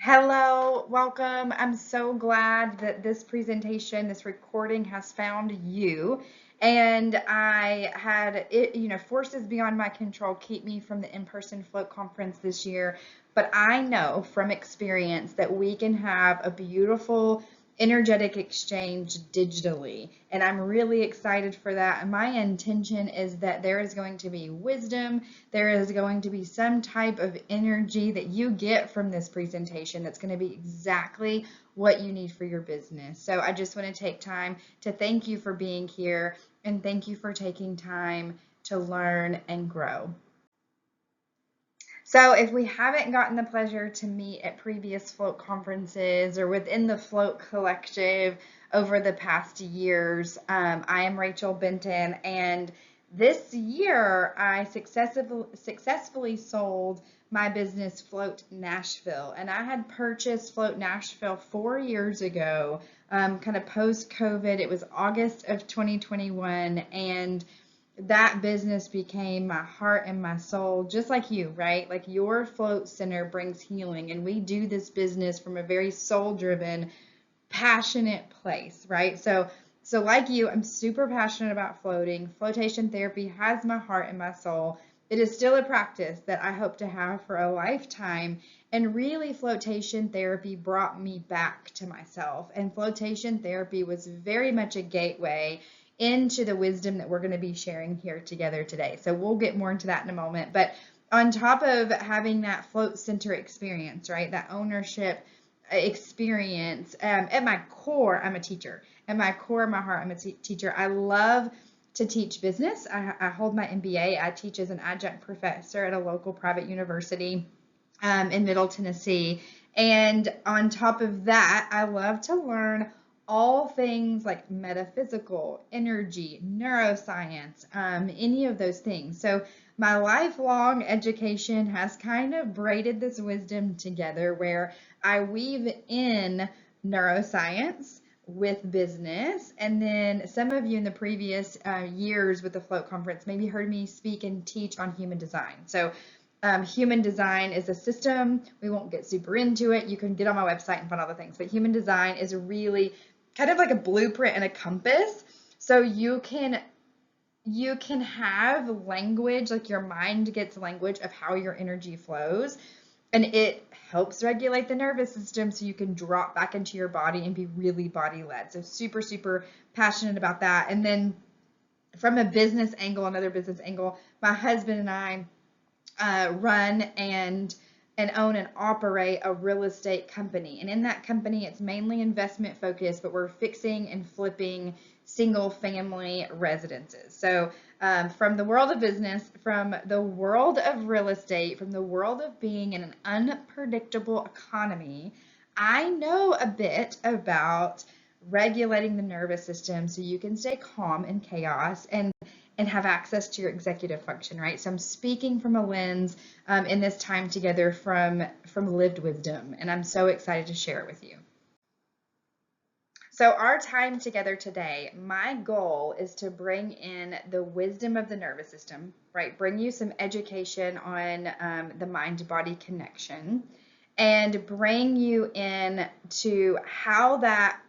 Hello, welcome. I'm so glad that this presentation, this recording has found you. And I had it, forces beyond my control keep me from the in-person float conference this year. But I know from experience that we can have a beautiful, energetic exchange digitally. And I'm really excited for that. And my intention is that there is going to be wisdom, there is going to be some type of energy that you get from this presentation that's going to be exactly what you need for your business. So I just want to take time to thank you for being here and thank you for taking time to learn and grow. So if we haven't gotten the pleasure to meet at previous float conferences or within the float collective over the past years, I am Rachel Benton, and this year I successfully sold my business Float Nashville, and I had purchased Float Nashville 4 years ago, kind of post COVID. It was August of 2021, and that business became my heart and my soul, just like you, right? Like your float center brings healing, and we do this business from a very soul driven, passionate place, right? So like you, I'm super passionate about floating. Flotation therapy has my heart and my soul. It is still a practice that I hope to have for a lifetime. And really, flotation therapy brought me back to myself. And flotation therapy was very much a gateway into the wisdom that we're going to be sharing here together today. So we'll get more into that in a moment. But on top of having that float center experience, right, that ownership experience, at my core, I'm a teacher. At my core, my heart, I'm a teacher. I love to teach business. I hold my MBA. I teach as an adjunct professor at a local private university in Middle Tennessee. And on top of that, I love to learn all things like metaphysical, energy, neuroscience, any of those things. So my lifelong education has kind of braided this wisdom together where I weave in neuroscience with business. And then some of you in the previous years with the Float Conference maybe heard me speak and teach on human design. So human design is a system. We won't get super into it. You can get on my website and find all the things. But human design is really kind of like a blueprint and a compass. So you can have language, like your mind gets language of how your energy flows, and it helps regulate the nervous system so you can drop back into your body and be really body led. So super, super passionate about that. And then from a business angle, another business angle, my husband and I run and own and operate a real estate company. And in that company, it's mainly investment focused, but we're fixing and flipping single family residences. So from the world of business, from the world of real estate, from the world of being in an unpredictable economy, I know a bit about regulating the nervous system so you can stay calm in chaos and have access to your executive function, right? So I'm speaking from a lens in this time together from lived wisdom, and I'm so excited to share it with you. So our time together today, my goal is to bring in the wisdom of the nervous system, right? Bring you some education on the mind-body connection, and bring you in to how that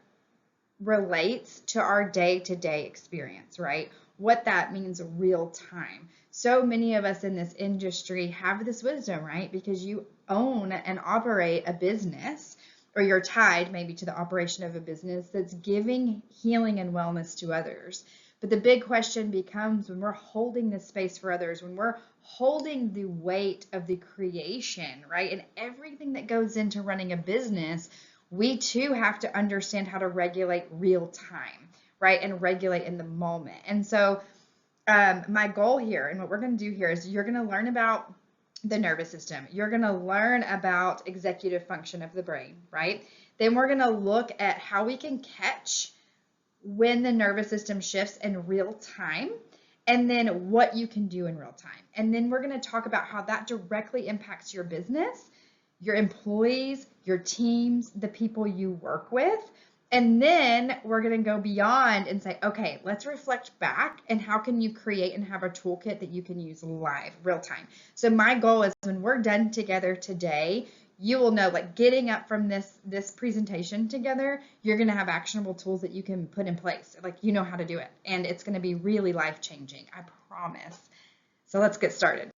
relates to our day-to-day experience, right? What that means real time. So many of us in this industry have this wisdom, right? Because you own and operate a business, or you're tied maybe to the operation of a business that's giving healing and wellness to others. But the big question becomes when we're holding this space for others, when we're holding the weight of the creation, right? And everything that goes into running a business, we too have to understand how to regulate real time, right? And regulate in the moment. And so my goal here and what we're going to do here is you're going to learn about the nervous system. You're going to learn about executive function of the brain, right? Then we're going to look at how we can catch when the nervous system shifts in real time, and then what you can do in real time. And then we're going to talk about how that directly impacts your business, your employees, your teams, the people you work with. And then we're going to go beyond and say, okay, let's reflect back and how can you create and have a toolkit that you can use live, real time. So my goal is when we're done together today, you will know, like, getting up from this presentation together, you're going to have actionable tools that you can put in place. Like, you know how to do it, and it's going to be really life-changing, I promise. So let's get started.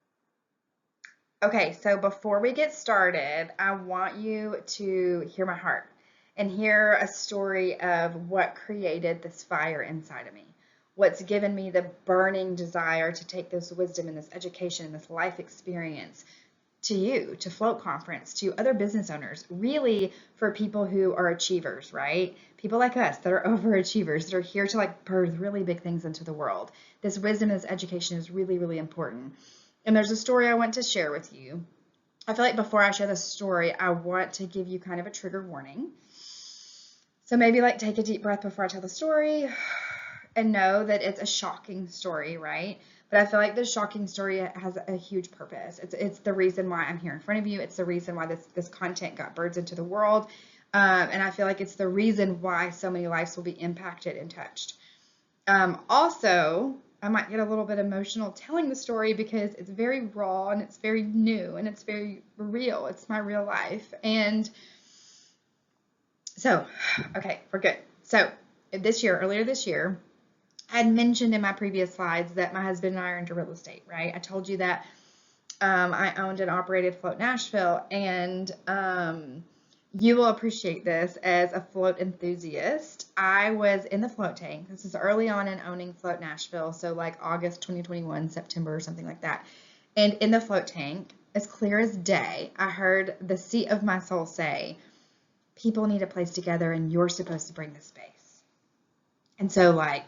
Okay, so before we get started, I want you to hear my heart and hear a story of what created this fire inside of me. What's given me the burning desire to take this wisdom and this education and this life experience to you, to Float Conference, to other business owners, really for people who are achievers, right? People like us that are overachievers, that are here to like birth really big things into the world. This wisdom, this education is really, really important. And there's a story I want to share with you. I feel like before I share the story, I want to give you kind of a trigger warning. So maybe like take a deep breath before I tell the story and know that it's a shocking story, right? But I feel like this shocking story has a huge purpose. It's the reason why I'm here in front of you. It's the reason why this content got birds into the world. And I feel like it's the reason why so many lives will be impacted and touched. Also, I might get a little bit emotional telling the story because it's very raw and it's very new and it's very real. It's my real life. And so, okay, we're good. So earlier this year, I had mentioned in my previous slides that my husband and I are into real estate, right? I told you that I owned and operated Float Nashville, and you will appreciate this as a float enthusiast. I was in the float tank. This is early on in owning Float Nashville, so like August 2021, September, or something like that. And in the float tank, as clear as day, I heard the seat of my soul say, people need a place together and you're supposed to bring the space. And so like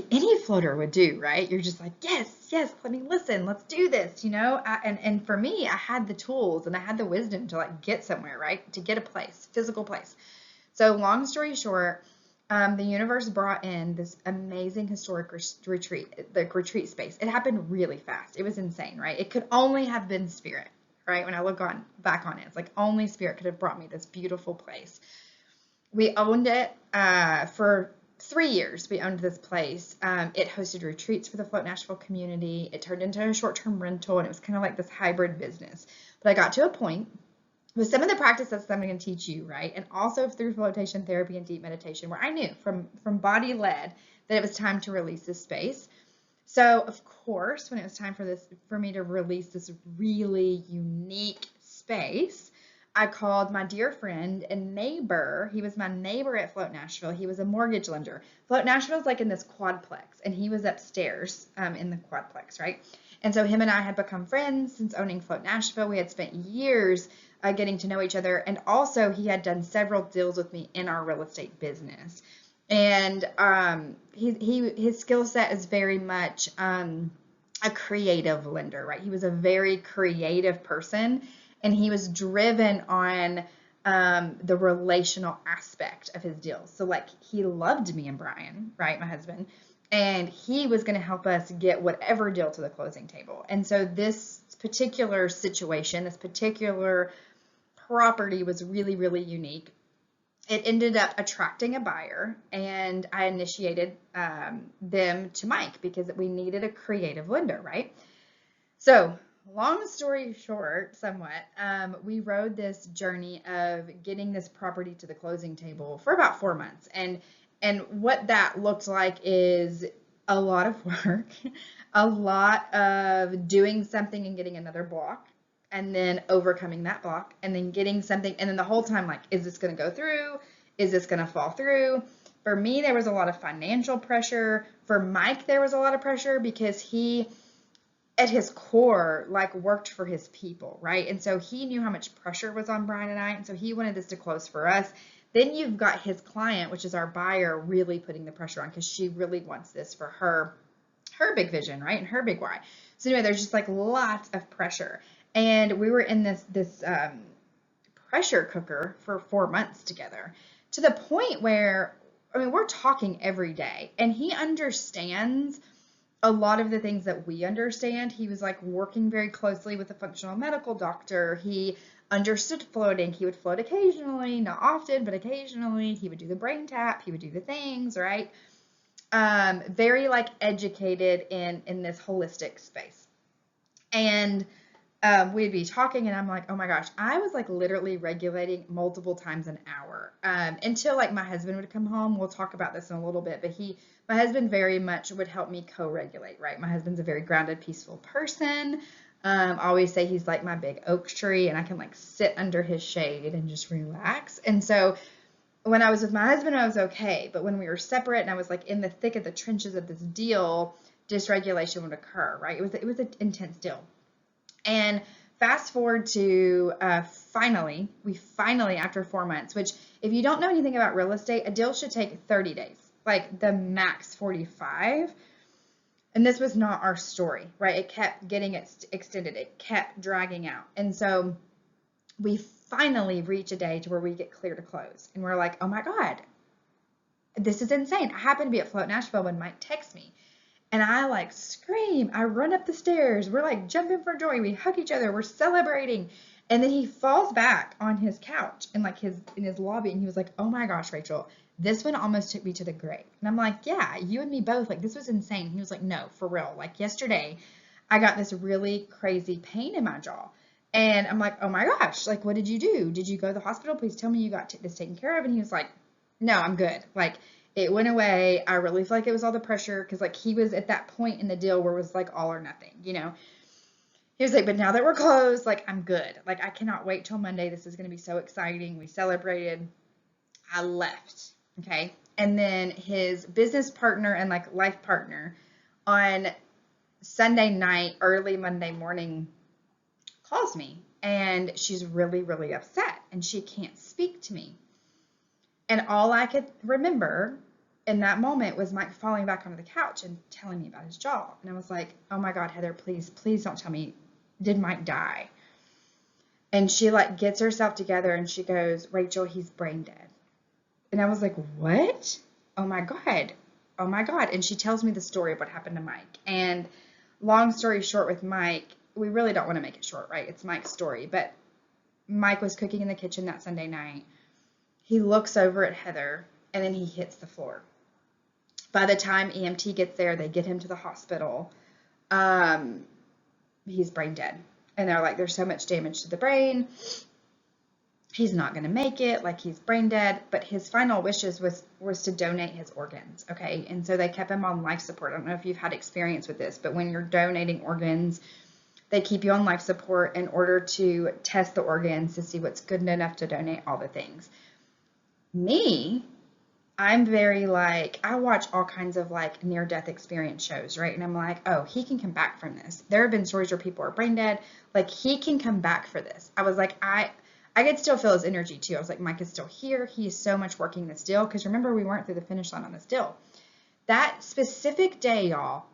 any floater would do, right? You're just like, yes, let me listen, let's do this, you know? And for me, I had the tools and I had the wisdom to like get somewhere, right? To get a place, physical place. So long story short, the universe brought in this amazing historic retreat, the retreat space. It happened really fast. It was insane, right? It could only have been spirit, right? When I look back on it, it's like only spirit could have brought me this beautiful place. We owned it for 3 years. We owned this place. It hosted retreats for the Float Nashville community. It turned into a short-term rental, and it was kind of like this hybrid business. But I got to a point with some of the practices that I'm going to teach you, right? And also through flotation therapy and deep meditation, where I knew from body led that it was time to release this space. So of course, when it was time for me to release this really unique space, I called my dear friend and neighbor. He was my neighbor at Float Nashville. He was a mortgage lender. Float Nashville is like in this quadplex, and he was upstairs in the quadplex, right? And so him and I had become friends since owning Float Nashville. We had spent years getting to know each other, and also he had done several deals with me in our real estate business. And his skill set is very much a creative lender, right? He was a very creative person, and he was driven on the relational aspect of his deals. So like he loved me and Brian, right, my husband, and he was going to help us get whatever deal to the closing table. And so this particular situation, this particular property was really, really unique. It ended up attracting a buyer, and I initiated them to Mike because we needed a creative lender, right? So long story short, somewhat, we rode this journey of getting this property to the closing table for about 4 months. And what that looked like is a lot of work, a lot of doing something and getting another block, and then overcoming that block, and then getting something, and then the whole time, like, is this going to go through? Is this going to fall through? For me, there was a lot of financial pressure. For Mike, there was a lot of pressure because he, at his core, like worked for his people, right? And so he knew how much pressure was on Brian and I, and so he wanted this to close for us. Then you've got his client, which is our buyer, really putting the pressure on because she really wants this for her big vision, right? And her big why. So anyway, there's just like lots of pressure. And we were in this pressure cooker for 4 months together, to the point where, I mean, we're talking every day, and he understands a lot of the things that we understand. He was like working very closely with a functional medical doctor. He understood floating. He would float occasionally, not often, but occasionally. He would do the brain tap. He would do the things, right? Very like educated in this holistic space. And we'd be talking and I'm like, oh my gosh, I was like literally regulating multiple times an hour, until like my husband would come home. We'll talk about this in a little bit, but my husband very much would help me co-regulate, right? My husband's a very grounded, peaceful person. I always say he's like my big oak tree and I can like sit under his shade and just relax. And so when I was with my husband, I was okay. But when we were separate and I was like in the thick of the trenches of this deal, dysregulation would occur, right? It was an intense deal. And fast forward to we finally, after 4 months, which if you don't know anything about real estate, a deal should take 30 days, like the max 45. And this was not our story, right? It kept getting extended. It kept dragging out. And so we finally reach a day to where we get clear to close. And we're like, oh my God, this is insane. I happened to be at Float Nashville when Mike texts me. And I like scream. I run up the stairs. We're like jumping for joy. We hug each other. We're celebrating. And then he falls back on his couch and like in his lobby. And he was like, oh my gosh, Rachel, this one almost took me to the grave. And I'm like, yeah, you and me both. Like, this was insane. He was like, no, for real. Like yesterday, I got this really crazy pain in my jaw. And I'm like, oh my gosh, like, what did you do? Did you go to the hospital? Please tell me you got this taken care of. And he was like, no, I'm good. Like, it went away. I really feel like it was all the pressure because like he was at that point in the deal where it was like all or nothing, you know. He was like, but now that we're closed, like I'm good. Like I cannot wait till Monday. This is going to be so exciting. We celebrated. I left. Okay. And then his business partner and like life partner on Sunday night, early Monday morning calls me and she's really, really upset and she can't speak to me. And all I could remember in that moment was Mike falling back onto the couch and telling me about his jaw. And I was like, oh my God, Heather, please, please don't tell me, did Mike die? And she like gets herself together and she goes, Rachel, he's brain dead. And I was like, what? Oh my God. Oh my God. And she tells me the story of what happened to Mike. And long story short with Mike, we really don't want to make it short, right? It's Mike's story. But Mike was cooking in the kitchen that Sunday night. He looks over at Heather and then he hits the floor. By the time EMT gets there, they get him to the hospital. He's brain dead. And they're like, there's so much damage to the brain. He's not going to make it. Like he's brain dead. But his final wishes was to donate his organs. Okay. And so they kept him on life support. I don't know if you've had experience with this, but when you're donating organs, they keep you on life support in order to test the organs to see what's good enough to donate all the things. Me, I'm very like, I watch all kinds of like near-death experience shows, right? And I'm like, oh, he can come back from this. There have been stories where people are brain dead. Like he can come back for this. I was like, I could still feel his energy too. I was like, Mike is still here. He is so much working this deal. Because remember, we weren't through the finish line on this deal. That specific day, y'all,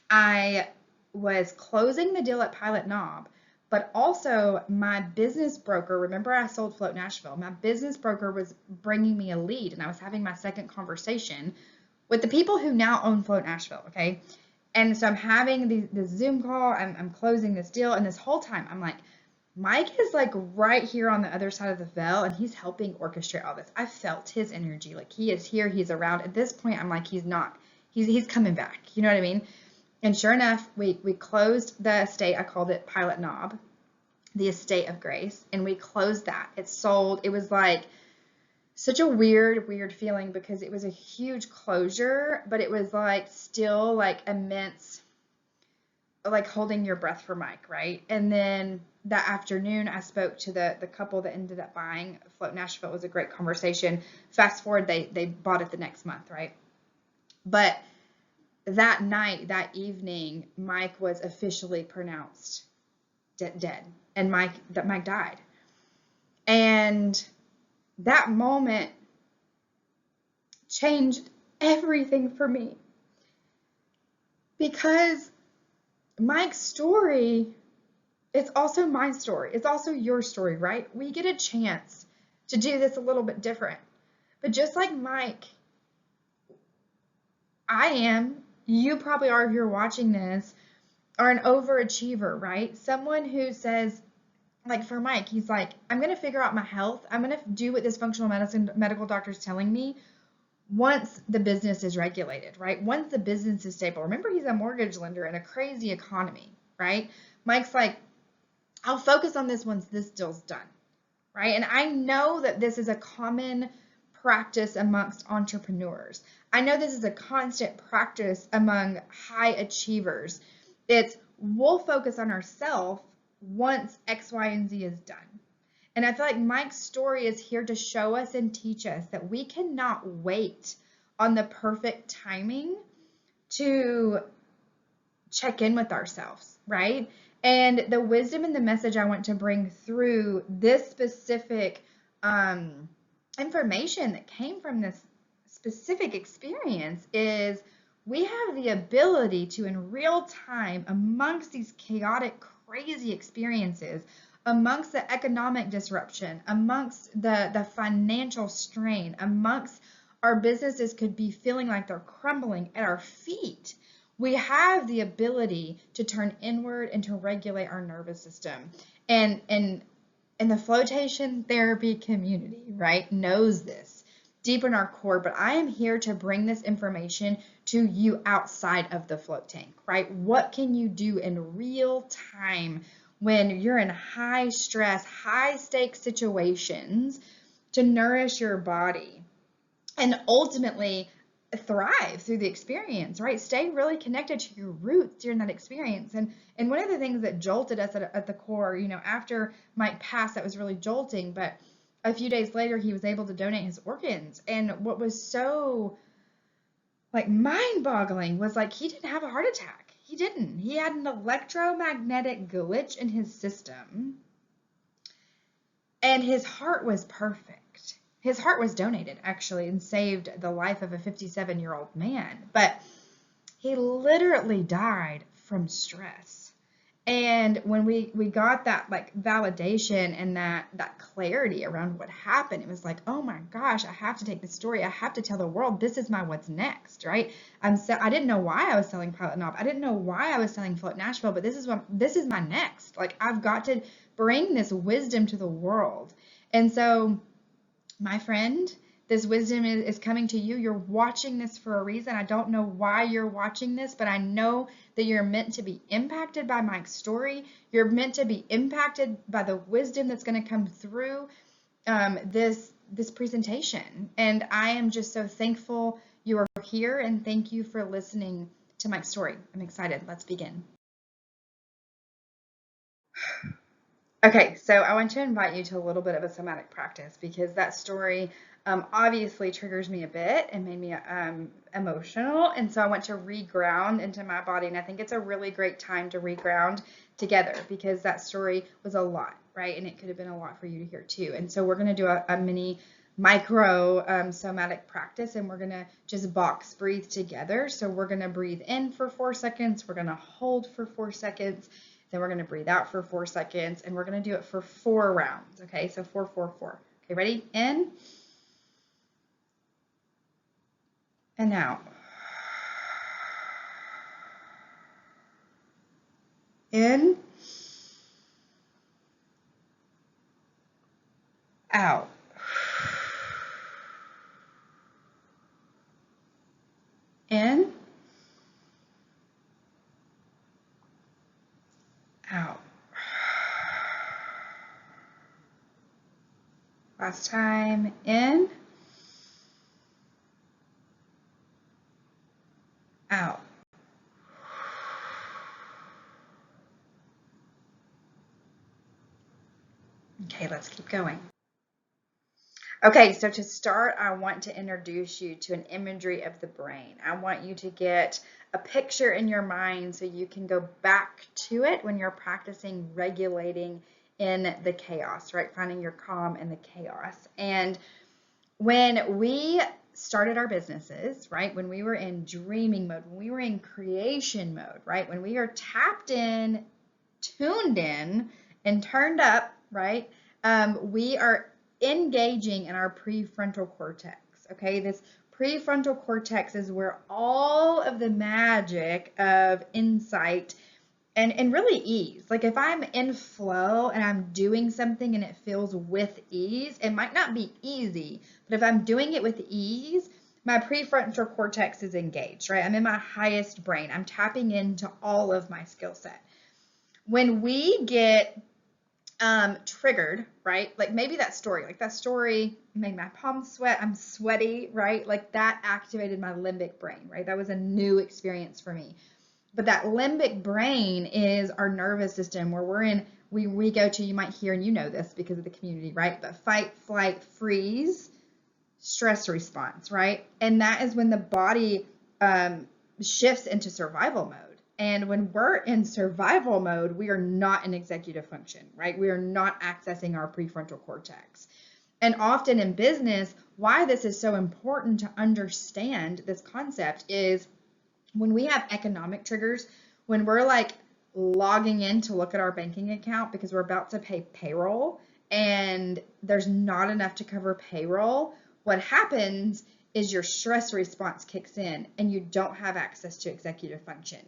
I was closing the deal at Pilot Knob. But also my business broker, remember I sold Float Nashville, my business broker was bringing me a lead and I was having my second conversation with the people who now own Float Nashville, okay? And so I'm having this Zoom call, I'm closing this deal, and this whole time I'm like, Mike is like right here on the other side of the veil and he's helping orchestrate all this. I felt his energy, like he is here, he's around. At this point, I'm like, he's coming back, you know what I mean? And sure enough, we closed the estate. I called it Pilot Knob, the Estate of Grace, and we closed that. It sold. It was like such a weird feeling because it was a huge closure, but it was like still like immense, like holding your breath for Mike, right? And then that afternoon, I spoke to the couple that ended up buying Float Nashville. It was a great conversation. Fast forward, they bought it the next month, right? But that night, that evening, Mike was officially pronounced dead, and Mike died. And that moment changed everything for me because Mike's story, it's also my story. It's also your story, right? We get a chance to do this a little bit different. But just like Mike, you probably are if you're watching this, are an overachiever, right? Someone who says, like for Mike, he's like, I'm going to figure out my health. I'm going to do what this functional medicine medical doctor is telling me once the business is regulated, right? Once the business is stable. Remember, he's a mortgage lender in a crazy economy, right? Mike's like, I'll focus on this once this deal's done, right? And I know that this is a common practice amongst entrepreneurs. I know this is a constant practice among high achievers. It's we'll focus on ourselves once X, Y, and Z is done. And I feel like Mike's story is here to show us and teach us that we cannot wait on the perfect timing to check in with ourselves, right? And the wisdom and the message I want to bring through this specific information that came from this specific experience is we have the ability to, in real time, amongst these chaotic, crazy experiences, amongst the economic disruption, amongst the financial strain, amongst our businesses could be feeling like they're crumbling at our feet. We have the ability to turn inward and to regulate our nervous system. And the flotation therapy community, right, knows this deep in our core, but I am here to bring this information to you outside of the float tank, right? What can you do in real time when you're in high stress, high stakes situations to nourish your body and ultimately thrive through the experience, right? Stay really connected to your roots during that experience. And one of the things that jolted us at the core, after Mike passed, that was really jolting, but a few days later, he was able to donate his organs. And what was so mind-boggling was he didn't have a heart attack. He didn't. He had an electromagnetic glitch in his system, and his heart was perfect. His heart was donated, actually, and saved the life of a 57-year-old man. But he literally died from stress. And when we got that validation and that clarity around what happened, it was like, oh my gosh, I have to take the story. I have to tell the world this is my what's next, right? I didn't know why I was selling Pilot Knob. I didn't know why I was selling Float Nashville, but this is my next. I've got to bring this wisdom to the world. And so, my friend, this wisdom is coming to you. You're watching this for a reason. I don't know why you're watching this, but I know that you're meant to be impacted by Mike's story. You're meant to be impacted by the wisdom that's going to come through this presentation. And I am just so thankful you are here, and thank you for listening to Mike's story. I'm excited. Let's begin. Okay, so I want to invite you to a little bit of a somatic practice because that story obviously triggers me a bit and made me emotional. And so I want to reground into my body. And I think it's a really great time to reground together because that story was a lot, right? And it could have been a lot for you to hear too. And so we're going to do a mini micro somatic practice, and we're going to just box breathe together. So we're going to breathe in for 4 seconds. We're going to hold for 4 seconds. Then we're going to breathe out for 4 seconds, and we're going to do it for 4 rounds. Okay, so 4, 4, 4. Okay, ready? In and out. In, out. In, out. Last time, in, out. Okay, let's keep going. Okay, so to start, I want to introduce you to an imagery of the brain. I want you to get a picture in your mind so you can go back to it when you're practicing regulating in the chaos, right? Finding your calm in the chaos. And when we started our businesses, right? When we were in dreaming mode, when we were in creation mode, right? When we are tapped in, tuned in, and turned up, right? We are engaging in our prefrontal cortex, okay? This prefrontal cortex is where all of the magic of insight and really ease. If I'm in flow and I'm doing something and it feels with ease, it might not be easy, but if I'm doing it with ease, my prefrontal cortex is engaged, right? I'm in my highest brain. I'm tapping into all of my skill set. When we get triggered, right? Like maybe that story made my palms sweat. I'm sweaty, right? Like that activated my limbic brain, right? That was a new experience for me. But that limbic brain is our nervous system where we go to, you might hear, and you know this because of the community, right? But fight, flight, freeze, stress response, right? And that is when the body shifts into survival mode. And when we're in survival mode, we are not in executive function, right? We are not accessing our prefrontal cortex. And often in business, why this is so important to understand this concept is when we have economic triggers, when we're like logging in to look at our banking account because we're about to pay payroll and there's not enough to cover payroll, what happens is your stress response kicks in and you don't have access to executive function.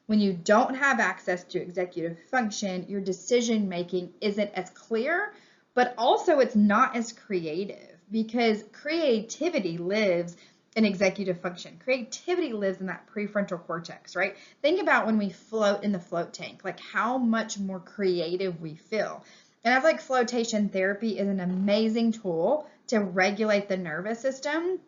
When you don't have access to executive function, your decision making isn't as clear, but also it's not as creative because creativity lives in executive function. Creativity lives in that prefrontal cortex, right? Think about when we float in the float tank, like how much more creative we feel. And I feel like flotation therapy is an amazing tool to regulate the nervous system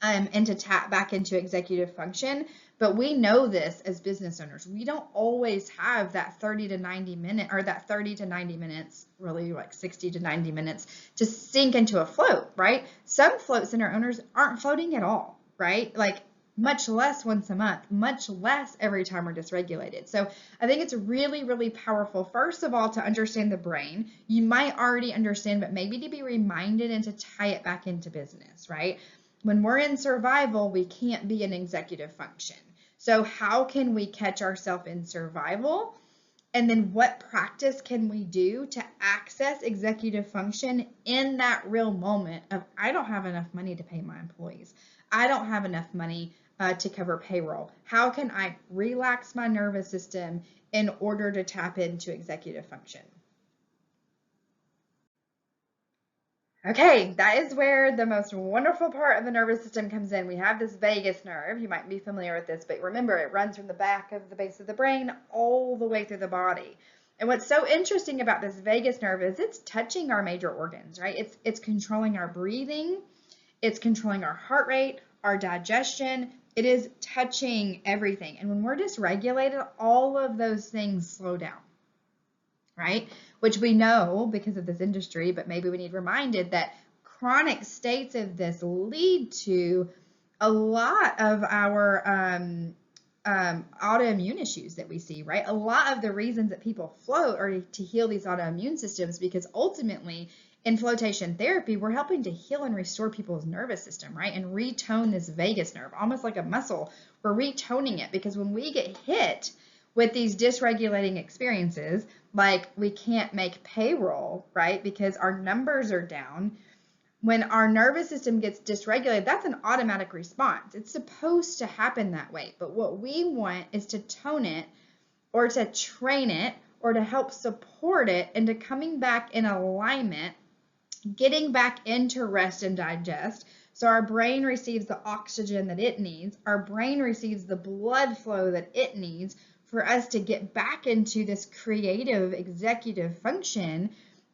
and to tap back into executive function. But we know this as business owners. We don't always have that 30 to 90 minute or that 30 to 90 minutes, really like 60 to 90 minutes to sink into a float, right? Some float center owners aren't floating at all, right? Like much less once a month, much less every time we're dysregulated. So I think it's really, really powerful, first of all, to understand the brain. You might already understand, but maybe to be reminded and to tie it back into business, right? When we're in survival, we can't be in executive function. So how can we catch ourselves in survival? And then what practice can we do to access executive function in that real moment of, I don't have enough money to pay my employees. I don't have enough money to cover payroll. How can I relax my nervous system in order to tap into executive function? Okay, that is where the most wonderful part of the nervous system comes in. We have this vagus nerve. You might be familiar with this, but remember, it runs from the back of the base of the brain all the way through the body. And what's so interesting about this vagus nerve is it's touching our major organs, right? It's controlling our breathing, it's controlling our heart rate, our digestion. It is touching everything. And when we're dysregulated, all of those things slow down, right? Which we know because of this industry, but maybe we need reminded that chronic states of this lead to a lot of our autoimmune issues that we see, right? A lot of the reasons that people float are to heal these autoimmune systems, because ultimately in flotation therapy, we're helping to heal and restore people's nervous system, right? And retone this vagus nerve, almost like a muscle. We're retoning it, because when we get hit with these dysregulating experiences, like we can't make payroll, right? Because our numbers are down. When our nervous system gets dysregulated, that's an automatic response. It's supposed to happen that way. But what we want is to tone it, or to train it, or to help support it into coming back in alignment, getting back into rest and digest. So our brain receives the oxygen that it needs. Our brain receives the blood flow that it needs for us to get back into this creative executive function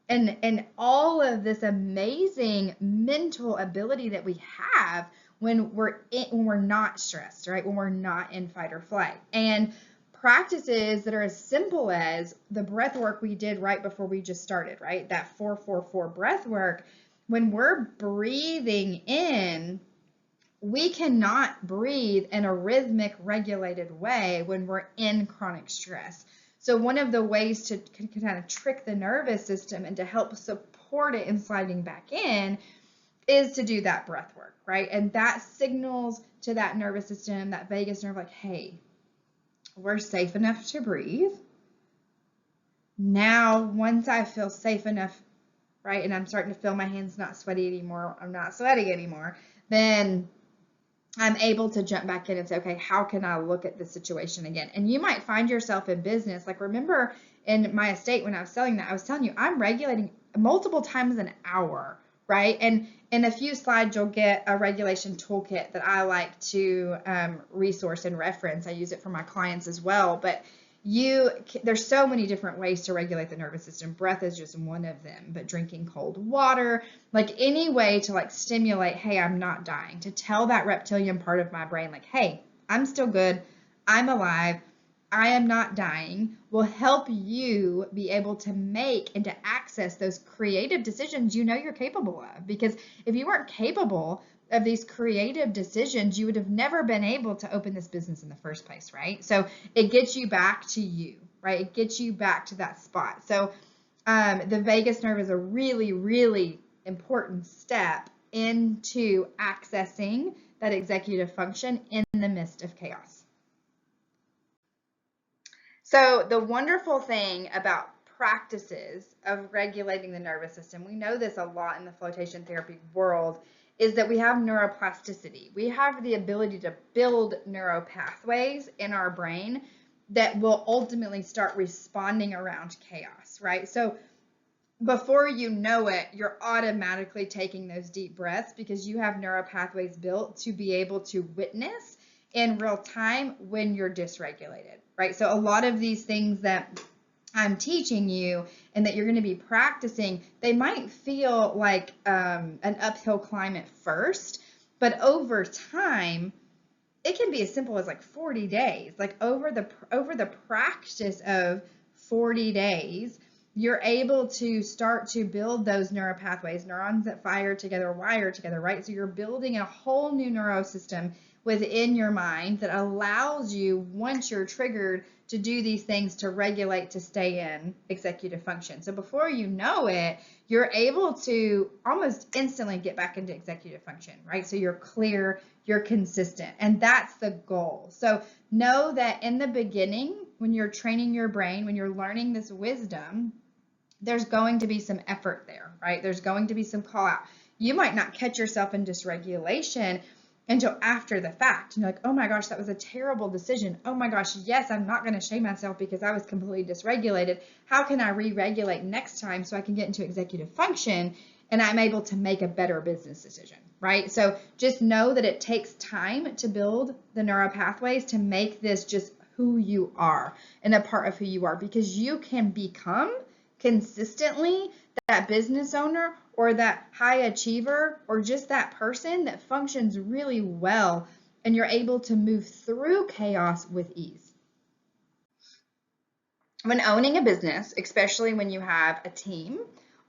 and all of this amazing mental ability that we have when we're not stressed, right? When we're not in fight or flight. And practices that are as simple as the breath work we did right before we just started, right? That 4-4-4 breath work. When we're breathing in, we cannot breathe in a rhythmic, regulated way when we're in chronic stress. So one of the ways to kind of trick the nervous system and to help support it in sliding back in is to do that breath work, right? And that signals to that nervous system, that vagus nerve, like, hey, we're safe enough to breathe. Now, once I feel safe enough, right, and I'm starting to feel my hands not sweaty anymore, I'm not sweating anymore, then I'm able to jump back in and say, okay, how can I look at the situation again? And you might find yourself in business. Like, remember in my estate when I was selling that, I was telling you, I'm regulating multiple times an hour, right? And in a few slides, you'll get a regulation toolkit that I like to resource and reference. I use it for my clients as well. But there's so many different ways to regulate the nervous system. Breath is just one of them, but drinking cold water, like any way to like stimulate, hey, I'm not dying, to tell that reptilian part of my brain, like, hey, I'm still good, I'm alive, I am not dying, will help you be able to make and to access those creative decisions you know you're capable of. Because if you weren't capable of these creative decisions, you would have never been able to open this business in the first place, right? So it gets you back to you, right? It gets you back to that spot. So the vagus nerve is a really, really important step into accessing that executive function in the midst of chaos. So the wonderful thing about practices of regulating the nervous system, we know this a lot in the flotation therapy world, is that we have neuroplasticity. We have the ability to build neural pathways in our brain that will ultimately start responding around chaos, right? So before you know it, you're automatically taking those deep breaths because you have neural pathways built to be able to witness in real time when you're dysregulated, right? So a lot of these things that I'm teaching you and that you're going to be practicing, they might feel like an uphill climb at first, but over time, it can be as simple as like 40 days. Like over the practice of 40 days, you're able to start to build those neural pathways, neurons that fire together, wire together, right? So you're building a whole new neurosystem within your mind that allows you, once you're triggered, to do these things to regulate, to stay in executive function. So before you know it, you're able to almost instantly get back into executive function, right? So you're clear, you're consistent, and that's the goal. So know that in the beginning, when you're training your brain, when you're learning this wisdom, there's going to be some effort there, right? There's going to be some call out. You might not catch yourself in dysregulation until after the fact. You're like, oh my gosh, that was a terrible decision. Oh my gosh, yes, I'm not going to shame myself because I was completely dysregulated. How can I re-regulate next time so I can get into executive function and I'm able to make a better business decision, right? So just know that it takes time to build the neural pathways to make this just who you are and a part of who you are, because you can become consistently that business owner or that high achiever or just that person that functions really well, and you're able to move through chaos with ease. When owning a business, especially when you have a team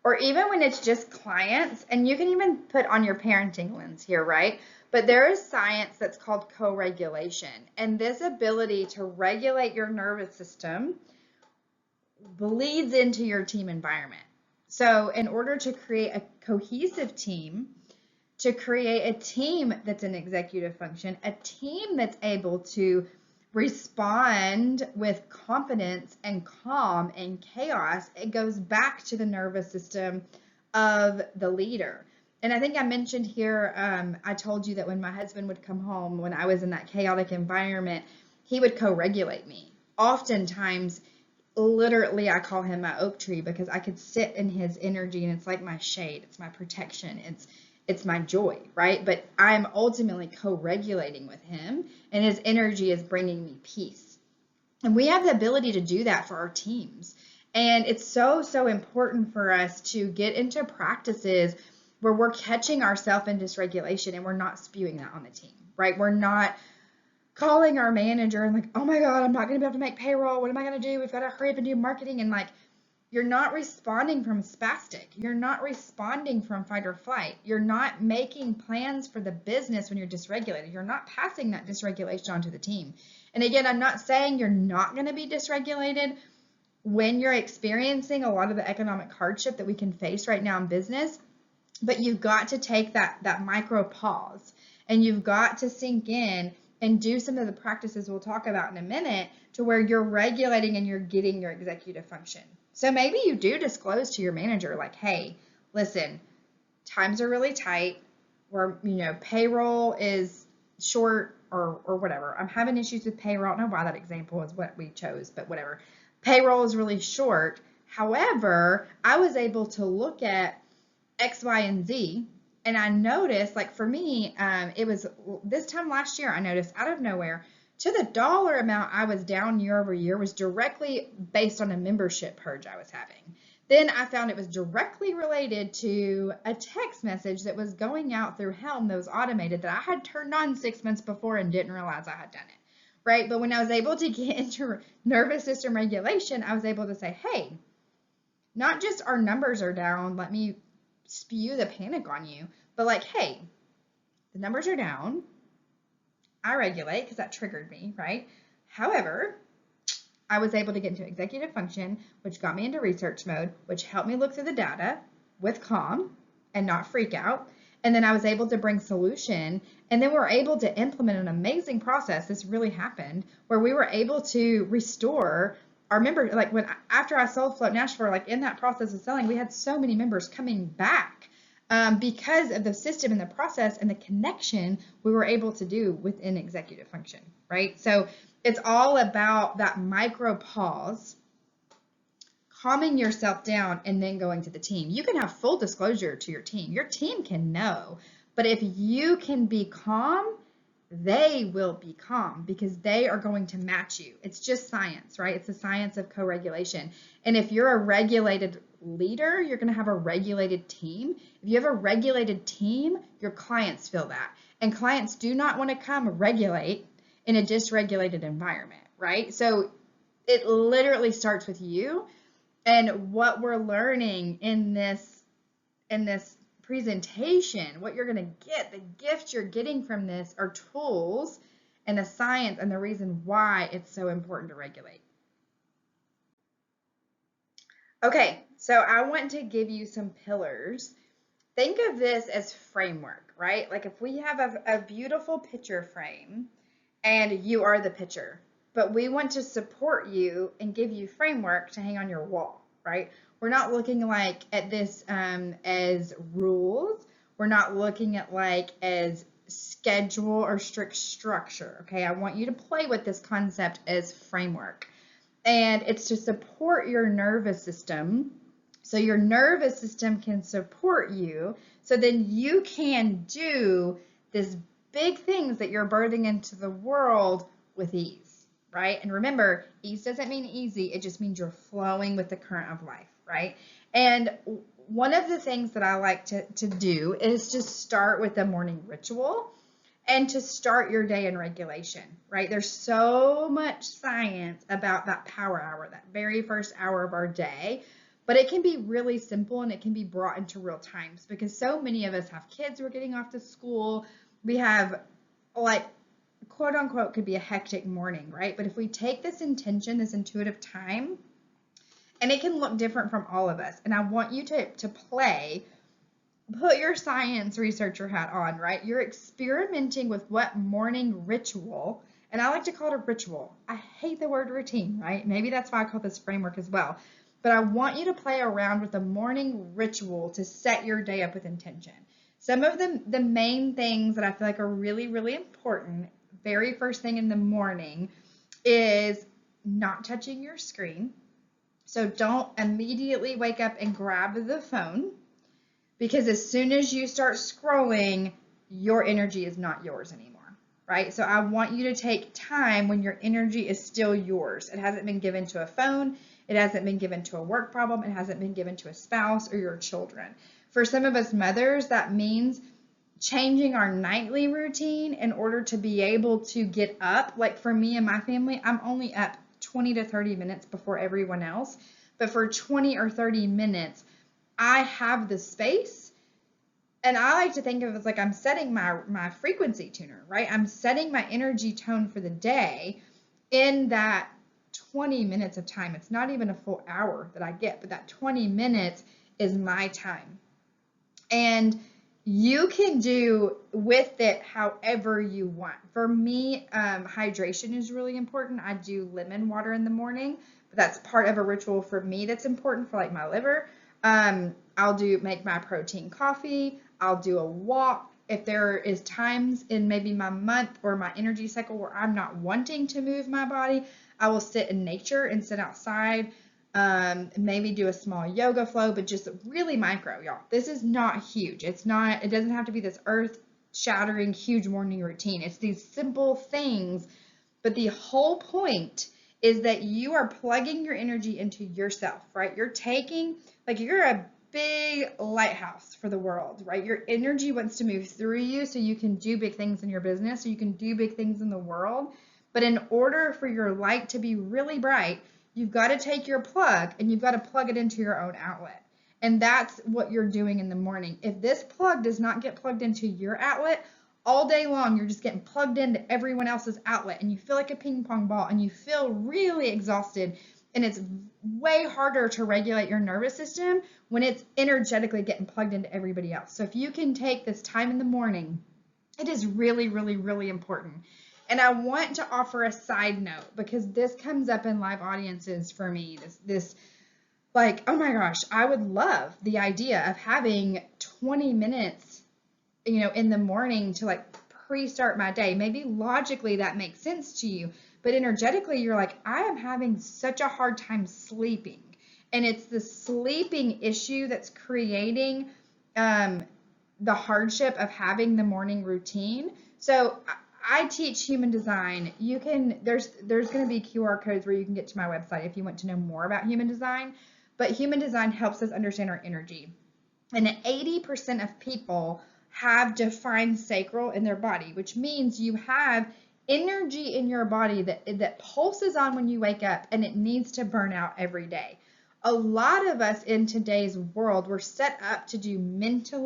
or even when it's just clients, and you can even put on your parenting lens here, right? But there is science that's called co-regulation, and this ability to regulate your nervous system bleeds into your team environment. So in order to create a cohesive team, to create a team that's an executive function, a team that's able to respond with confidence and calm and chaos, it goes back to the nervous system of the leader. And I think I mentioned here, I told you that when my husband would come home, when I was in that chaotic environment, he would co-regulate me. Oftentimes, literally, I call him my oak tree because I could sit in his energy and it's like my shade, it's my protection, it's my joy, right? But I'm ultimately co-regulating with him and his energy is bringing me peace. And we have the ability to do that for our teams. And it's so, so important for us to get into practices where we're catching ourselves in dysregulation and we're not spewing that on the team, right? We're not calling our manager and like, oh my God, I'm not going to be able to make payroll. What am I going to do? We've got to hurry up and do marketing. And like, you're not responding from spastic. You're not responding from fight or flight. You're not making plans for the business when you're dysregulated. You're not passing that dysregulation onto the team. And again, I'm not saying you're not going to be dysregulated when you're experiencing a lot of the economic hardship that we can face right now in business, but you've got to take that micro pause and you've got to sink in and do some of the practices we'll talk about in a minute to where you're regulating and you're getting your executive function. So maybe you do disclose to your manager like, hey, listen, times are really tight, or, payroll is short or whatever. I'm having issues with payroll. I don't know why that example is what we chose, but whatever. Payroll is really short. However, I was able to look at X, Y, and Z, and I noticed, like for me, it was this time last year, I noticed out of nowhere to the dollar amount I was down year over year was directly based on a membership purge I was having. Then I found it was directly related to a text message that was going out through Helm that was automated that I had turned on 6 months before and didn't realize I had done it, right? But when I was able to get into nervous system regulation, I was able to say, hey, not just our numbers are down, let me spew the panic on you, but like, hey, the numbers are down. I regulate because that triggered me, right? However, I was able to get into executive function, which got me into research mode, which helped me look through the data with calm and not freak out. And then I was able to bring solution, and then we're able to implement an amazing process. This really happened where we were able to restore our members. Like after I sold Float Nashville, like in that process of selling, we had so many members coming back because of the system and the process and the connection we were able to do within executive function, right? So it's all about that micro pause, calming yourself down, and then going to the team. You can have full disclosure to your team. Your team can know, but if you can be calm, they will be calm because they are going to match you. It's just science, right? It's the science of co-regulation. And if you're a regulated leader, you're going to have a regulated team. If you have a regulated team, your clients feel that. And clients do not want to come regulate in a dysregulated environment, right? So it literally starts with you. And what we're learning in this presentation, what you're going to get, the gift you're getting from this are tools and the science and the reason why it's so important to regulate. Okay, so I want to give you some pillars. Think of this as framework, right? Like if we have a beautiful picture frame and you are the picture, but we want to support you and give you framework to hang on your wall, right? We're not looking like at this as rules. We're not looking at like as schedule or strict structure, okay? I want you to play with this concept as framework. And it's to support your nervous system. So your nervous system can support you. So then you can do this big things that you're birthing into the world with ease, right? And remember, ease doesn't mean easy. It just means you're flowing with the current of life, right? And one of the things that I like to do is to start with a morning ritual and to start your day in regulation, right? There's so much science about that power hour, that very first hour of our day, but it can be really simple and it can be brought into real times because so many of us have kids who are getting off to school. We have like quote unquote could be a hectic morning, right? But if we take this intention, this intuitive time, and it can look different from all of us. And I want you to play, put your science researcher hat on, right? You're experimenting with what morning ritual, and I like to call it a ritual. I hate the word routine, right? Maybe that's why I call this framework as well. But I want you to play around with a morning ritual to set your day up with intention. Some of the main things that I feel like are really, really important, very first thing in the morning, is not touching your screen. So don't immediately wake up and grab the phone, because as soon as you start scrolling, your energy is not yours anymore, right? So I want you to take time when your energy is still yours. It hasn't been given to a phone. It hasn't been given to a work problem. It hasn't been given to a spouse or your children. For some of us mothers, that means changing our nightly routine in order to be able to get up. Like for me and my family, I'm only up 20 to 30 minutes before everyone else. But for 20 or 30 minutes, I have the space, and I like to think of it as like I'm setting my frequency tuner, right? I'm setting my energy tone for the day in that 20 minutes of time. It's not even a full hour that I get, but that 20 minutes is my time. And you can do with it however you want. For me, hydration is really important. I do lemon water in the morning, but that's part of a ritual for me that's important for like my liver. I'll make my protein coffee. I'll do a walk. If there is times in maybe my month or my energy cycle where I'm not wanting to move my body, I will sit in nature and sit outside. Maybe do a small yoga flow, but just really micro, y'all. This is not huge. It doesn't have to be this earth shattering huge morning routine. It's these simple things But the whole point is that you are plugging your energy into yourself, right? You're taking, like, you're a big lighthouse for the world, right? Your energy wants to move through you so you can do big things in your business, so you can do big things in the world. But in order for your light to be really bright, you've got to take your plug and you've got to plug it into your own outlet. And that's what you're doing in the morning. If this plug does not get plugged into your outlet, all day long you're just getting plugged into everyone else's outlet and you feel like a ping pong ball and you feel really exhausted, and it's way harder to regulate your nervous system when it's energetically getting plugged into everybody else. So if you can take this time in the morning, it is really, really, really important. And I want to offer a side note because this comes up in live audiences for me. This like, oh my gosh, I would love the idea of having 20 minutes, in the morning to like pre-start my day. Maybe logically that makes sense to you, but energetically you're like, I am having such a hard time sleeping. And it's the sleeping issue that's creating the hardship of having the morning routine. So I teach human design. There's going to be QR codes where you can get to my website if you want to know more about human design. But human design helps us understand our energy. And 80% of people have defined sacral in their body, which means you have energy in your body that pulses on when you wake up and it needs to burn out every day. A lot of us in today's world, we're set up to do mental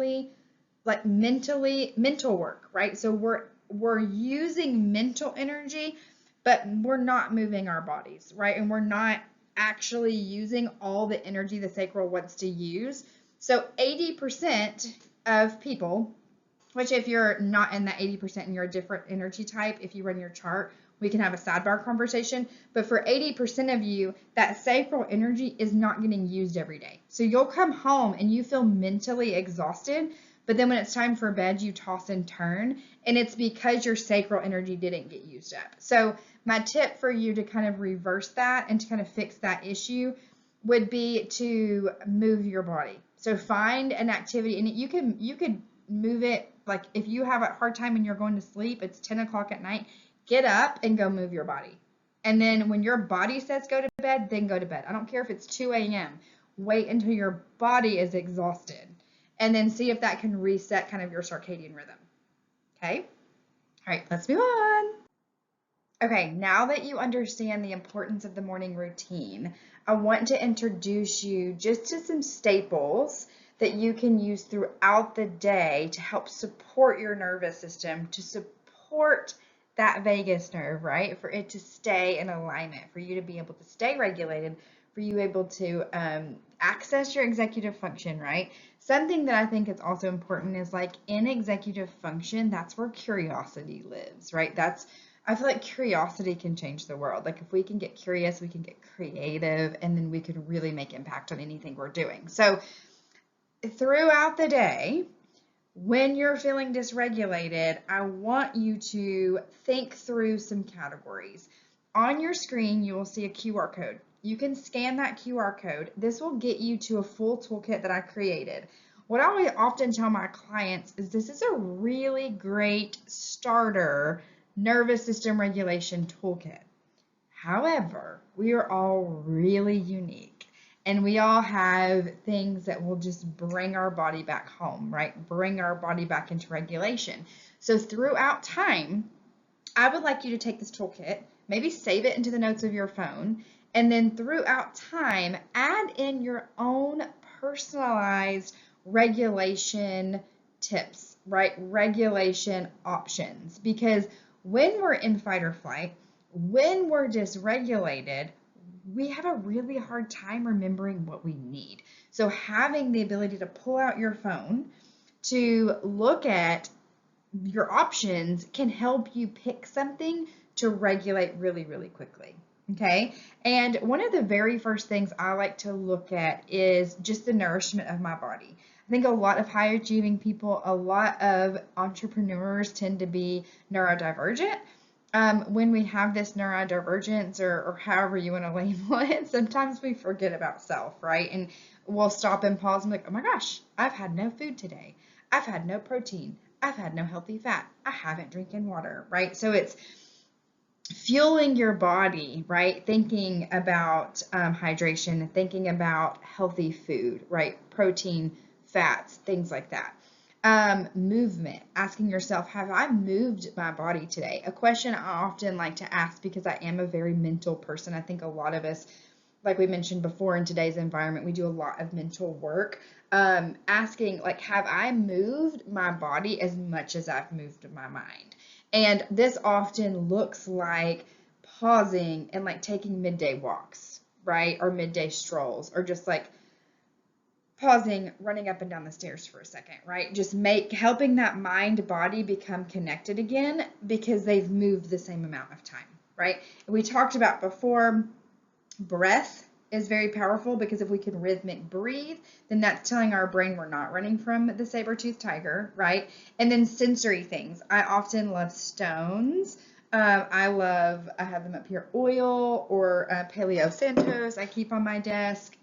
work, right? So we're using mental energy, but we're not moving our bodies, right? And we're not actually using all the energy the sacral wants to use. So 80% of people, which if you're not in that 80% and you're a different energy type, if you run your chart, we can have a sidebar conversation. But for 80% of you, that sacral energy is not getting used every day. So you'll come home and you feel mentally exhausted, but then when it's time for bed, you toss and turn, and it's because your sacral energy didn't get used up. So my tip for you to kind of reverse that and to kind of fix that issue would be to move your body. So find an activity, and you could move it, like if you have a hard time and you're going to sleep, it's 10 o'clock at night, get up and go move your body. And then when your body says go to bed, then go to bed. I don't care if it's 2 a.m. Wait until your body is exhausted. And then see if that can reset kind of your circadian rhythm. Okay? All right, let's move on. Okay, now that you understand the importance of the morning routine, I want to introduce you just to some staples that you can use throughout the day to help support your nervous system, to support that vagus nerve, right? For it to stay in alignment, for you to be able to stay regulated, for you able to access your executive function, right? Something that I think is also important is like in executive function, that's where curiosity lives, right? I feel like curiosity can change the world. Like if we can get curious, we can get creative, and then we can really make impact on anything we're doing. So throughout the day, when you're feeling dysregulated, I want you to think through some categories. On your screen, you will see a QR code. You can scan that QR code. This will get you to a full toolkit that I created. What I often tell my clients is this is a really great starter nervous system regulation toolkit. However, we are all really unique, and we all have things that will just bring our body back home, right? Bring our body back into regulation. So throughout time, I would like you to take this toolkit, maybe save it into the notes of your phone, and then throughout time, add in your own personalized regulation tips, right? Regulation options. Because when we're in fight or flight, when we're dysregulated, we have a really hard time remembering what we need. So having the ability to pull out your phone to look at your options can help you pick something to regulate really, really quickly. Okay. And one of the very first things I like to look at is just the nourishment of my body. I think a lot of high achieving people, a lot of entrepreneurs tend to be neurodivergent. When we have this neurodivergence or however you want to label it, sometimes we forget about self, right? And we'll stop and pause and be like, oh my gosh, I've had no food today. I've had no protein. I've had no healthy fat. I haven't drinking water, right? So fueling your body, right? Thinking about hydration, thinking about healthy food, right? Protein, fats, things like that. Movement, asking yourself, have I moved my body today? A question I often like to ask because I am a very mental person. I think a lot of us, like we mentioned before, in today's environment, we do a lot of mental work. Asking, like, have I moved my body as much as I've moved my mind? And this often looks like pausing and like taking midday walks, right? Or midday strolls, or just like pausing, running up and down the stairs for a second, right? Just helping that mind body become connected again because they've moved the same amount of time, right? We talked about before, breath is very powerful because if we can rhythmic breathe, then that's telling our brain we're not running from the saber-toothed tiger, right? And then sensory things. I often love stones. I have them up here, oil or Paleo Santos I keep on my desk.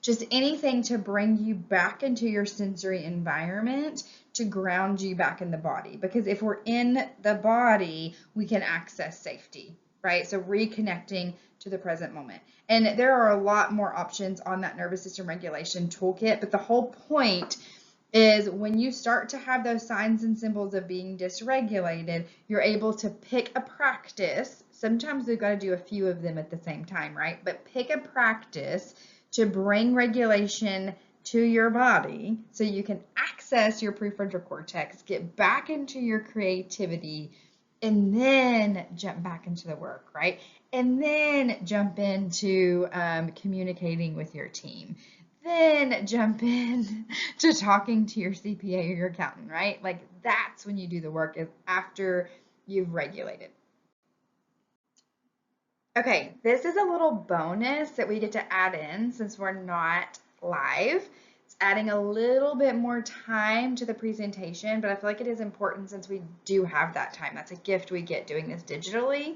Just anything to bring you back into your sensory environment to ground you back in the body. Because if we're in the body, we can access safety, right? So reconnecting to the present moment. And there are a lot more options on that nervous system regulation toolkit, but the whole point is when you start to have those signs and symbols of being dysregulated, you're able to pick a practice. Sometimes we've got to do a few of them at the same time, right? But pick a practice to bring regulation to your body so you can access your prefrontal cortex, get back into your creativity, and then jump back into the work, right? And then jump into communicating with your team. Then jump in to talking to your CPA or your accountant, right? Like that's when you do the work, is after you've regulated. Okay, this is a little bonus that we get to add in since we're not live. It's adding a little bit more time to the presentation, but I feel like it is important since we do have that time. That's a gift we get doing this digitally.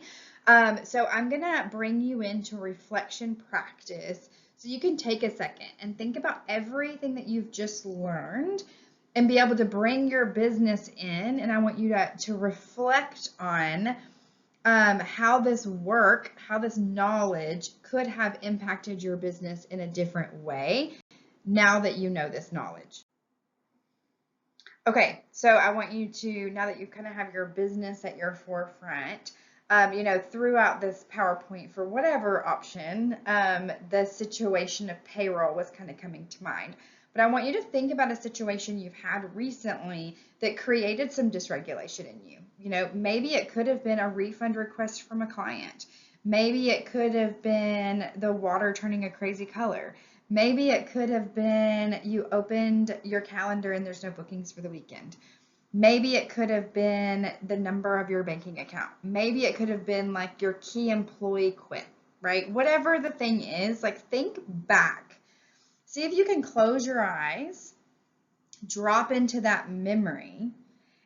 So I'm gonna bring you into reflection practice so you can take a second and think about everything that you've just learned and be able to bring your business in. And I want you to reflect on how this work, how this knowledge could have impacted your business in a different way now that you know this knowledge. Okay, so I want you to, now that you kind of have your business at your forefront, throughout this PowerPoint for whatever option, the situation of payroll was kind of coming to mind. But I want you to think about a situation you've had recently that created some dysregulation in you. Maybe it could have been a refund request from a client. Maybe it could have been the water turning a crazy color. Maybe it could have been you opened your calendar and there's no bookings for the weekend. Maybe it could have been the number of your banking account. Maybe it could have been like your key employee quit, right? Whatever the thing is, like think back. See if you can close your eyes, drop into that memory.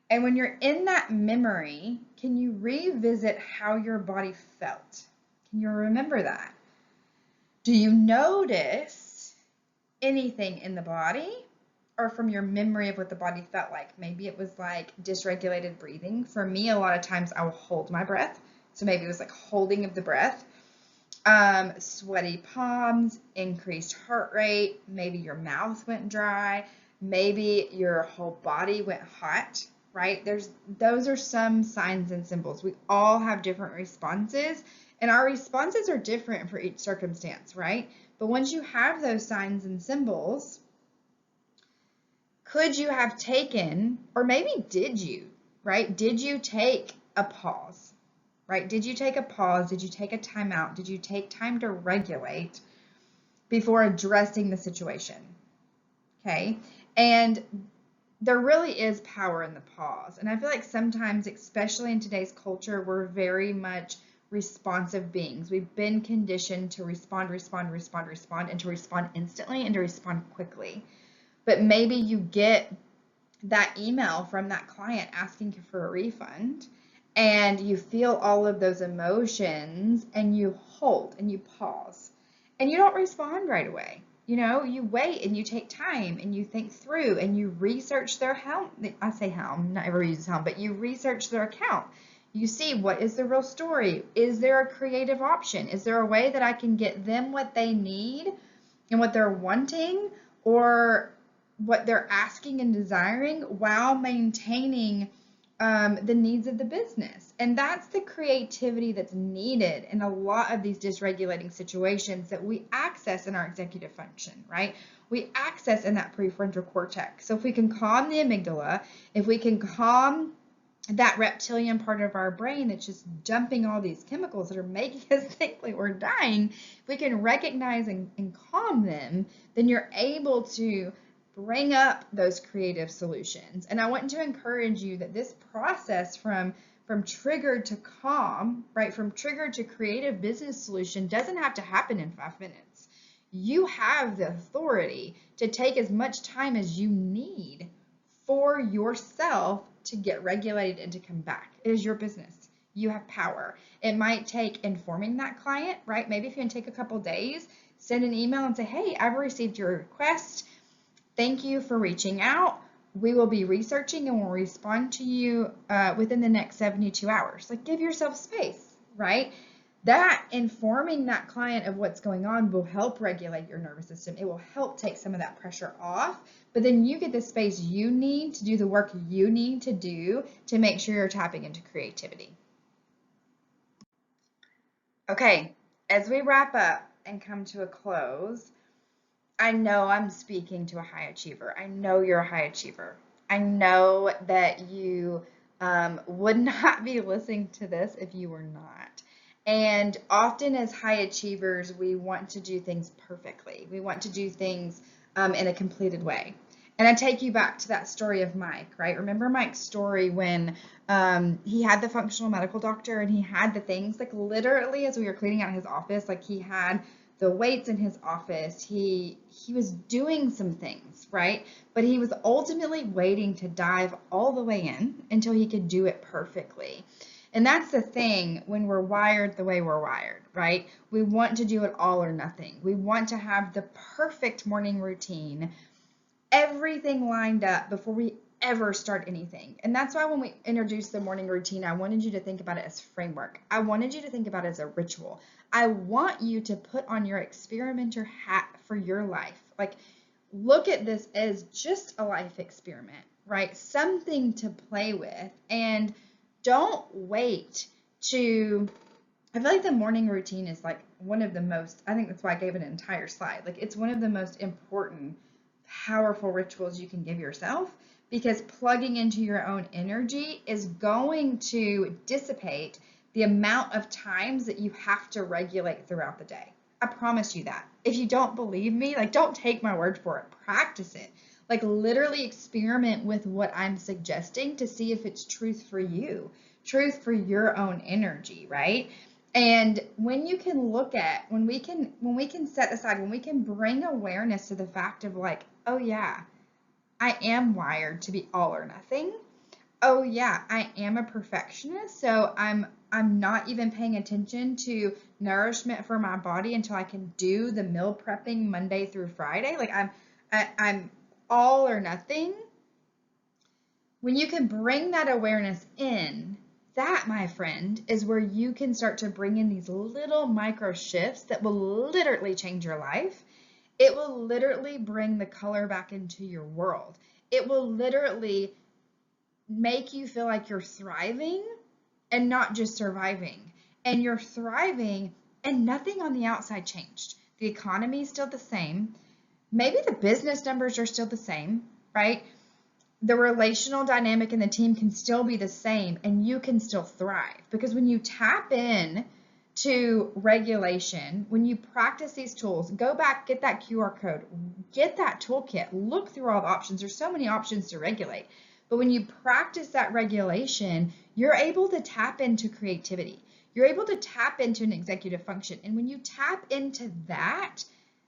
And when you're in that memory, can you revisit how your body felt? Can you remember that? Do you notice anything in the body or from your memory of what the body felt like? Maybe it was like dysregulated breathing. For me, a lot of times I will hold my breath. So maybe it was like holding of the breath. Sweaty palms, increased heart rate, maybe your mouth went dry, maybe your whole body went hot, right? Those are some signs and symbols. We all have different responses, and our responses are different for each circumstance, right? But once you have those signs and symbols, could you have taken, or maybe did you, right? Did you take a pause? Right? Did you take a pause? Did you take a timeout? Did you take time to regulate before addressing the situation? Okay. And there really is power in the pause. And I feel like sometimes, especially in today's culture, we're very much responsive beings. We've been conditioned to respond, and to respond instantly and to respond quickly. But maybe you get that email from that client asking you for a refund, and you feel all of those emotions and you hold and you pause and you don't respond right away. You wait and you take time and you think through and you research their helm. I say helm, not everybody uses helm, but you research their account. You see, what is the real story? Is there a creative option? Is there a way that I can get them what they need and what they're wanting, or what they're asking and desiring, while maintaining the needs of the business? And that's the creativity that's needed in a lot of these dysregulating situations that we access in our executive function, right? We access in that prefrontal cortex. So if we can calm the amygdala, if we can calm that reptilian part of our brain that's just dumping all these chemicals that are making us think like we're dying, if we can recognize and calm them, then you're able to bring up those creative solutions. And I want to encourage you that this process from triggered to calm, right, from triggered to creative business solution doesn't have to happen in 5 minutes. You have the authority to take as much time as you need for yourself to get regulated and to come back. It is your business. You have power. It might take informing that client, right? Maybe if you can take a couple days, send an email and say, hey, I've received your request. Thank you for reaching out. We will be researching and we'll respond to you within the next 72 hours. Like, give yourself space, right? That informing that client of what's going on will help regulate your nervous system. It will help take some of that pressure off, but then you get the space you need to do the work you need to do to make sure you're tapping into creativity. Okay, as we wrap up and come to a close, I know I'm speaking to a high achiever. I know you're a high achiever. I know that you would not be listening to this if you were not. And often as high achievers, we want to do things perfectly. We want to do things in a completed way. And I take you back to that story of Mike, right? Remember Mike's story when he had the functional medical doctor and he had the things, like literally as we were cleaning out his office, like he had the weights in his office. He was doing some things, right? But he was ultimately waiting to dive all the way in until he could do it perfectly. And that's the thing when we're wired the way we're wired, right? We want to do it all or nothing. We want to have the perfect morning routine, everything lined up before we ever start anything. And that's why when we introduced the morning routine, I wanted you to think about it as framework. I wanted you to think about it as a ritual. I want you to put on your experimenter hat for your life. Like, look at this as just a life experiment, right? Something to play with. And don't wait to, I feel like the morning routine is like one of the most, I think that's why I gave an entire slide. Like, it's one of the most important, powerful rituals you can give yourself, because plugging into your own energy is going to dissipate the amount of times that you have to regulate throughout the day. I promise you that. If you don't believe me, like, don't take my word for it. Practice it. Like, literally experiment with what I'm suggesting to see if it's truth for you, truth for your own energy, right? And when you can look at, when we can set aside, when we can bring awareness to the fact of like, oh yeah, I am wired to be all or nothing. Oh yeah, I am a perfectionist, so I'm not even paying attention to nourishment for my body until I can do the meal prepping Monday through Friday. Like, I'm all or nothing. When you can bring that awareness in, that, my friend, is where you can start to bring in these little micro shifts that will literally change your life. It will literally bring the color back into your world. It will literally make you feel like you're thriving and not just surviving. And you're thriving and nothing on the outside changed. The economy is still the same. Maybe the business numbers are still the same, right? The relational dynamic in the team can still be the same and you can still thrive. Because when you tap in to regulation, when you practice these tools, go back, get that QR code, get that toolkit, look through all the options. There's so many options to regulate. But when you practice that regulation, you're able to tap into creativity. You're able to tap into an executive function. And when you tap into that,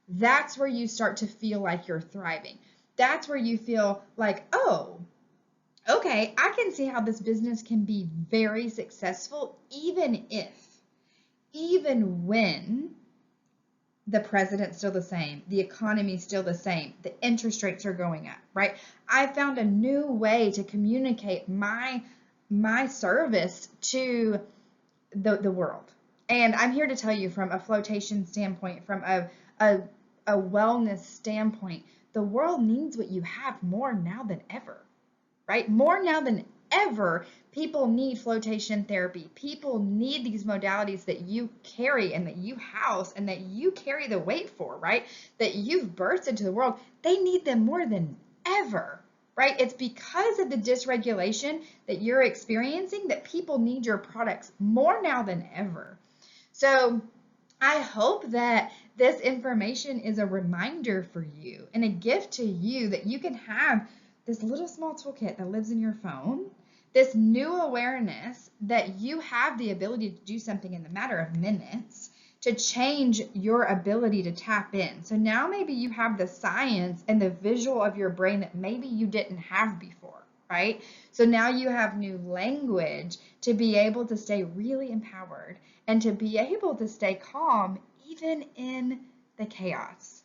that's where you start to feel like you're thriving. That's where you feel like, oh, okay, I can see how this business can be very successful even when the president's still the same, the economy's still the same, the interest rates are going up, right? I found a new way to communicate my my service to the world. And I'm here to tell you from a flotation standpoint, from a wellness standpoint, the world needs what you have more now than ever, right? More now than ever, people need flotation therapy. People need these modalities that you carry and that you house and that you carry the weight for, right? That you've birthed into the world. They need them more than ever, right? It's because of the dysregulation that you're experiencing that people need your products more now than ever. So I hope that this information is a reminder for you and a gift to you that you can have this little small toolkit that lives in your phone, this new awareness that you have the ability to do something in the matter of minutes to change your ability to tap in. So now maybe you have the science and the visual of your brain that maybe you didn't have before, right? So now you have new language to be able to stay really empowered and to be able to stay calm even in the chaos.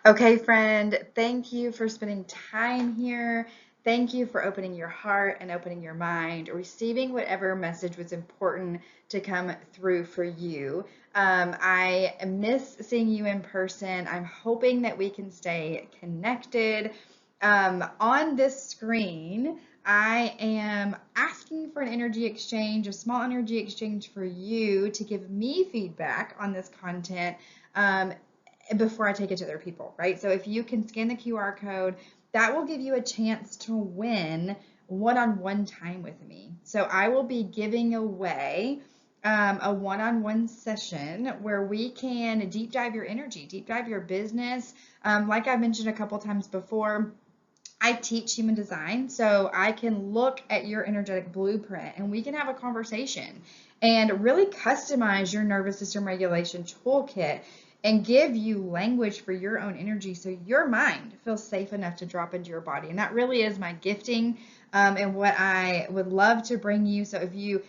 Okay, friend, thank you for spending time here. Thank you for opening your heart and opening your mind, receiving whatever message was important to come through for you. I miss seeing you in person. I'm hoping that we can stay connected. On this screen, I am asking for an energy exchange, a small energy exchange for you to give me feedback on this content. Before I take it to other people, right? So if you can scan the QR code, that will give you a chance to win one-on-one time with me. So I will be giving away a one-on-one session where we can deep dive your energy, deep dive your business. Like I mentioned a couple times before, I teach human design, so I can look at your energetic blueprint and we can have a conversation and really customize your nervous system regulation toolkit and give you language for your own energy so your mind feels safe enough to drop into your body. And that really is my gifting and what I would love to bring you. So if you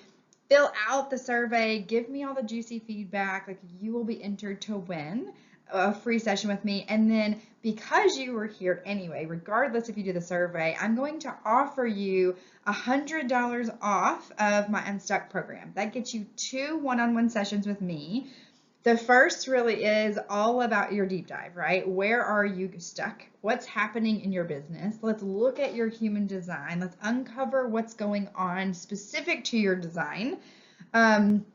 fill out the survey, give me all the juicy feedback, like you will be entered to win a free session with me. And then because you were here anyway, regardless if you do the survey, I'm going to offer you $100 off of my Unstuck program. That gets you 2 one-on-one sessions with me. The first really is all about your deep dive, right? Where are you stuck? What's happening in your business? Let's look at your human design. Let's uncover what's going on specific to your design. Then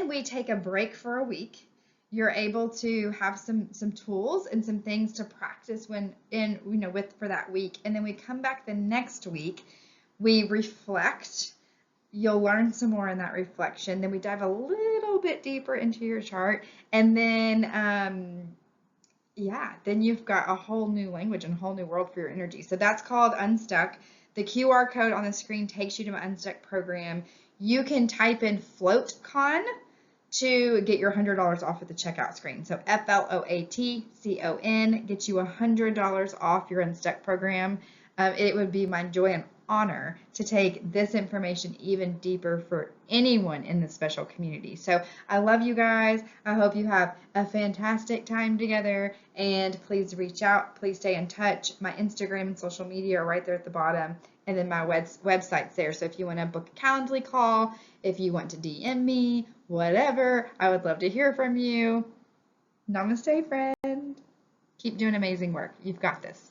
we take a break for a week. You're able to have some tools and some things to practice for that week. And then we come back the next week. We reflect. You'll learn some more in that reflection. Then we dive a little bit deeper into your chart. And then, then you've got a whole new language and a whole new world for your energy. So that's called Unstuck. The QR code on the screen takes you to my Unstuck program. You can type in FloatCon to get your $100 off at the checkout screen. So FLOATCON gets you $100 off your Unstuck program. It would be my joy and honor to take this information even deeper for anyone in this special community. So I love you guys. I hope you have a fantastic time together, and please reach out. Please stay in touch. My Instagram and social media are right there at the bottom, and then my website's there. So if you want to book a Calendly call, if you want to DM me, whatever, I would love to hear from you. Namaste, friend. Keep doing amazing work. You've got this.